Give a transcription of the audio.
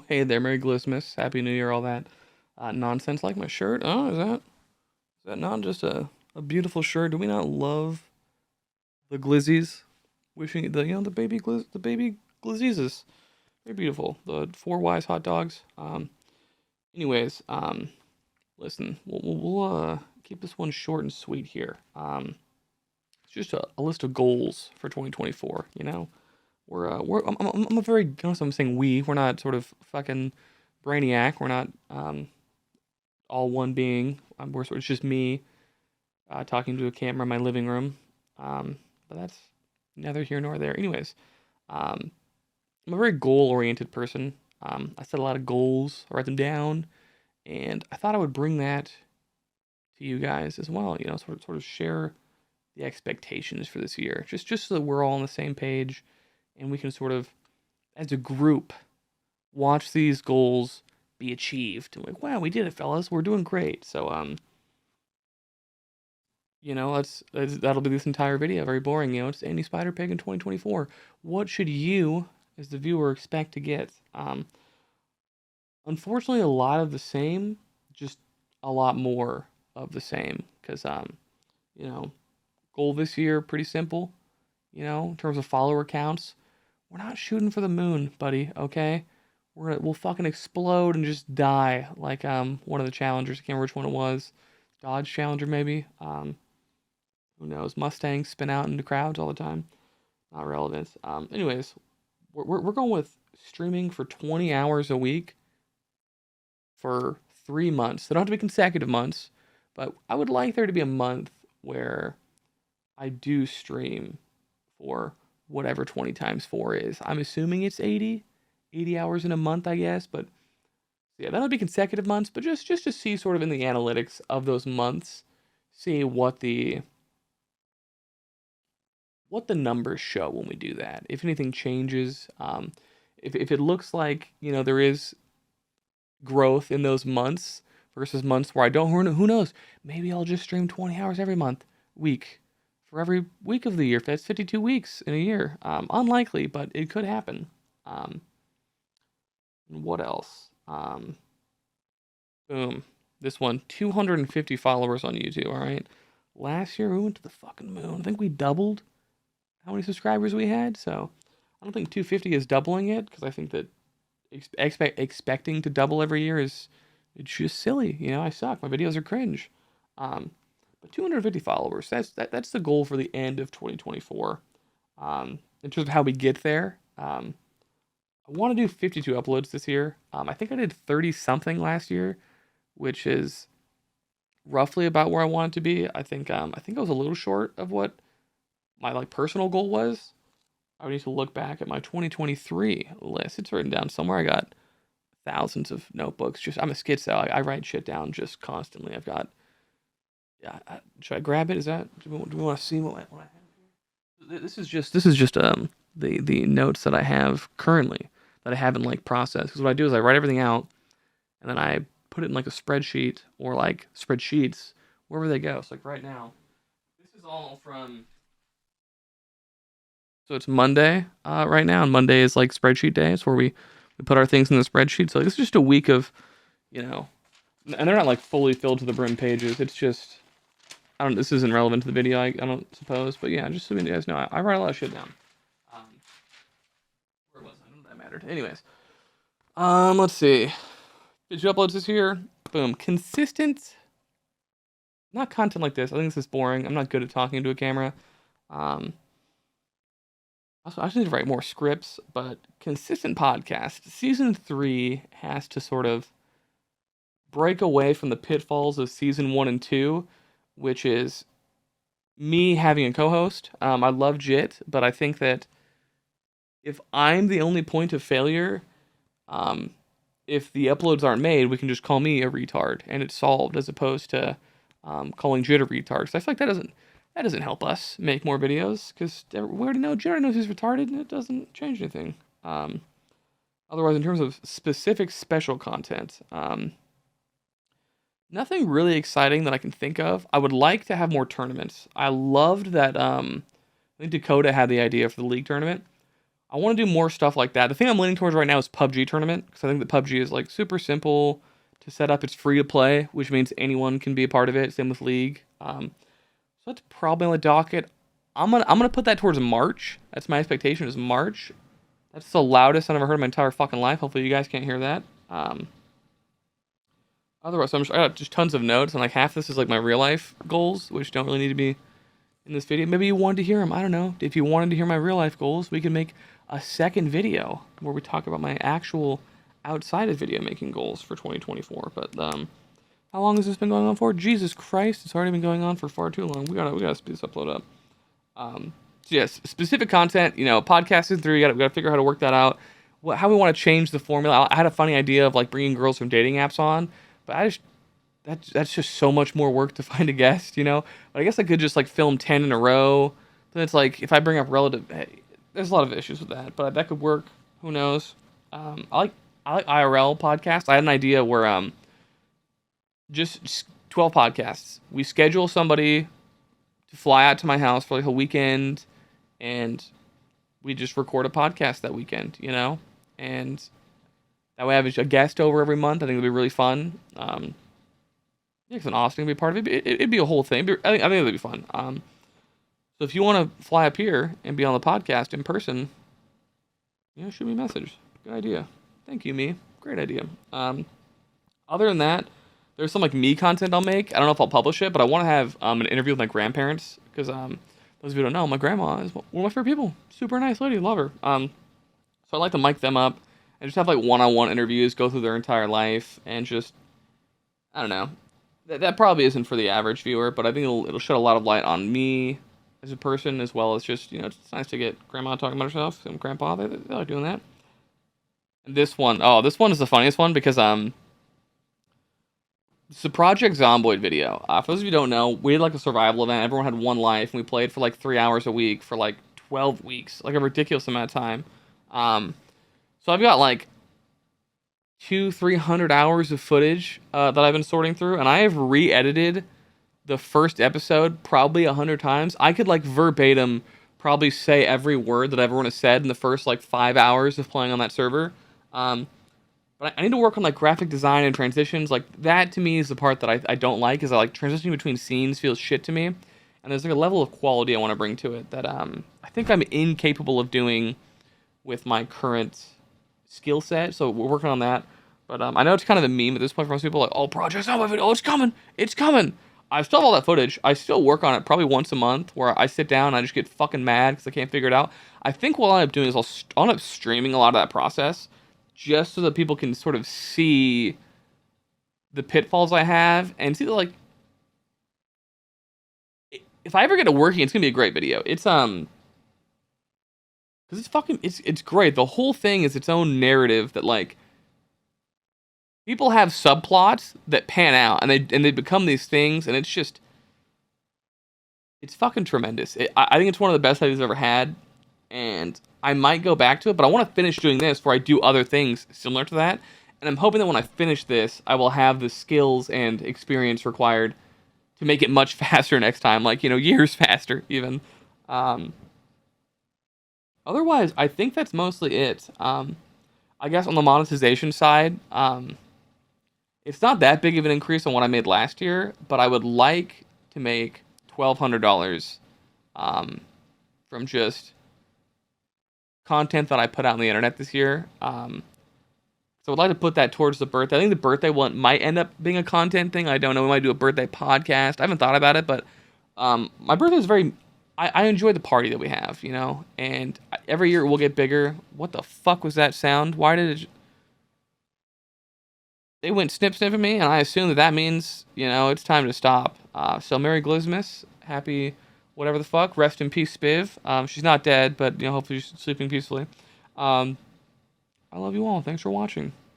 hey there, Merry Christmas, Happy New Year, all that nonsense. Like my shirt. Oh, is that not just a beautiful shirt? Do we not love the glizzies? Wishing the baby glizzies. They're beautiful. The four wise hot dogs. Anyways, listen, we'll keep this one short and sweet here. It's just a list of goals for 2024. I'm a very, notice I'm saying we're not sort of fucking brainiac. We're not all one being. It's just me talking to a camera in my living room. But that's neither here nor there. Anyways, um, I'm a very goal-oriented person. I set a lot of goals, I write them down, and I thought I would bring that to you guys as well. Sort of share the expectations for this year, just so that we're all on the same page, and we can sort of, as a group, watch these goals be achieved. And like, wow, we did it, fellas. We're doing great. So that'll be this entire video. Very boring. It's AnySPIDERPIG in 2024. What should you, as the viewer, expect to get? Unfortunately, a lot of the same, just a lot more of the same. Because you know, goal this year pretty simple. In terms of follower counts, we're not shooting for the moon, buddy. Okay, we'll fucking explode and just die like one of the challengers. I can't remember which one it was. Dodge Challenger maybe. Who knows? Mustangs spin out into crowds all the time. Not relevant. Anyways, we're going with streaming for 20 hours a week for 3 months. They don't have to be consecutive months, but I would like there to be a month where I do stream for whatever 20 times 4 is. I'm assuming it's 80 hours in a month, I guess, but yeah, that'll be consecutive months, but just to see sort of in the analytics of those months, see what the numbers show when we do that. If anything changes, if it looks like there is growth in those months versus months where I don't, who knows? Maybe I'll just stream 20 hours every week for every week of the year. If that's 52 weeks in a year, unlikely, but it could happen. And what else? Boom. This one, 250 followers on YouTube. All right. Last year we went to the fucking moon. I think we doubled how many subscribers we had. So I don't think 250 is doubling it, because I think that expecting to double every year it's just silly. I suck. My videos are cringe. But 250 followers. That's the goal for the end of 2024. In terms of how we get there, I want to do 52 uploads this year. I think I did 30 something last year, which is roughly about where I want it to be. I think I was a little short of what my personal goal was. I would need to look back at my 2023 list. It's written down somewhere. I got thousands of notebooks. I'm a schizo. I write shit down just constantly. I've got. Yeah, should I grab it? Do we want to see what I have here? This is just the notes that I have currently that I haven't processed. Because what I do is I write everything out, and then I put it in a spreadsheet or spreadsheets wherever they go. So right now, this is all from. So it's Monday right now, and Monday is spreadsheet day. It's where we put our things in the spreadsheet. So this is just a week of, and they're not fully filled to the brim pages. It's just, I don't. This isn't relevant to the video, I don't suppose. But yeah, just so you guys know, I write a lot of shit down. Where was I? I don't know if that mattered. Anyways, let's see. Did you upload this here? Boom. Consistent. Not content like this. I think this is boring. I'm not good at talking to a camera. Also, I just need to write more scripts, but consistent podcast. Season 3 has to sort of break away from the pitfalls of season 1 and 2, which is me having a co-host. I love Jit, but I think that if I'm the only point of failure, if the uploads aren't made, we can just call me a retard and it's solved, as opposed to calling Jit a retard. So I feel like that doesn't help us make more videos, because we already know Jit knows he's retarded, and it doesn't change anything. Otherwise, in terms of specific special content, nothing really exciting that I can think of. I would like to have more tournaments. I loved that. I think Dakota had the idea for the league tournament. I want to do more stuff like that. The thing I'm leaning towards right now is PUBG tournament because I think that PUBG is like super simple to set up. It's free to play, which means anyone can be a part of it. Same with League. So that's probably on the docket. I'm gonna put that towards March. That's my expectation is March. That's the loudest I've ever heard in my entire fucking life. Hopefully you guys can't hear that. Otherwise, I got just tons of notes, and like half this is like my real life goals, which don't really need to be in this video. Maybe you wanted to hear them. I don't know. If you wanted to hear my real life goals, we can make a second video where we talk about my actual outside of video making goals for 2024. But how long has this been going on for? Jesus Christ, it's already been going on for far too long. We gotta speed this upload up. So yes, specific content. Podcasting through. We gotta figure out how to work that out. How we want to change the formula. I had a funny idea of like bringing girls from dating apps on, but that's just so much more work to find a guest. But I guess I could just like film 10 in a row. Then it's like if I bring up relative, hey, there's a lot of issues with that, but that could work. Who knows? I like IRL podcasts. I had an idea where just 12 podcasts. We schedule somebody to fly out to my house for like a weekend, and we just record a podcast that weekend, and that way I have a guest over every month. I think it'd be really fun. Yeah, because Austin can be part of it. It'd be a whole thing. I think it'd be fun. So if you want to fly up here and be on the podcast in person, shoot me a message. Good idea. Thank you, me. Great idea. Other than that, there's some like me content I'll make. I don't know if I'll publish it, but I want to have an interview with my grandparents because those of you who don't know, my grandma is one of my favorite people. Super nice lady, love her. So I'd like to mic them up and just have like one-on-one interviews, go through their entire life, and just I don't know. That probably isn't for the average viewer, but I think it'll shed a lot of light on me as a person, as well as just it's nice to get grandma talking about herself and grandpa. They like doing that. And this one is the funniest one because it's the Project Zomboid video. For those of you who don't know, we had like a survival event. Everyone had one life, and we played for like 3 hours a week for like 12 weeks, like a ridiculous amount of time. So I've got like 200-300 hours of footage that I've been sorting through, and I have re-edited the first episode probably 100 times. I could like verbatim probably say every word that everyone has said in the first like 5 hours of playing on that server. But I need to work on like graphic design and transitions. Like that to me is the part that I don't like, is I like transitioning between scenes feels shit to me. And there's like a level of quality I want to bring to it that I think I'm incapable of doing with my current skill set. So we're working on that. But I know it's kind of a meme at this point for most people, like, oh, Project Zomboid video, oh, it's coming. I still have all that footage. I still work on it probably once a month where I sit down and I just get fucking mad because I can't figure it out. I think what I'll end up doing is I'll end up streaming a lot of that process just so that people can sort of see the pitfalls I have and see that, like, if I ever get it working, it's gonna be a great video. It's because it's great. The whole thing is its own narrative that like people have subplots that pan out and they become these things, and it's fucking tremendous. I think it's one of the best ideas I've ever had, and I might go back to it, but I want to finish doing this before I do other things similar to that. And I'm hoping that when I finish this, I will have the skills and experience required to make it much faster next time, like, years faster even. Otherwise, I think that's mostly it. I guess on the monetization side, it's not that big of an increase on what I made last year, but I would like to make $1,200 from just content that I put out on the internet this year. So I'd like to put that towards the birthday. I think the birthday one might end up being a content thing. I don't know. We might do a birthday podcast. I haven't thought about it, but my birthday is very... I enjoy the party that we have, and every year it will get bigger. What the fuck was that sound? Why did it... They went snip at me, and I assume that means, it's time to stop. So Merry Glizmas. Happy whatever the fuck. Rest in peace, Spiv. She's not dead, but, hopefully she's sleeping peacefully. I love you all. Thanks for watching.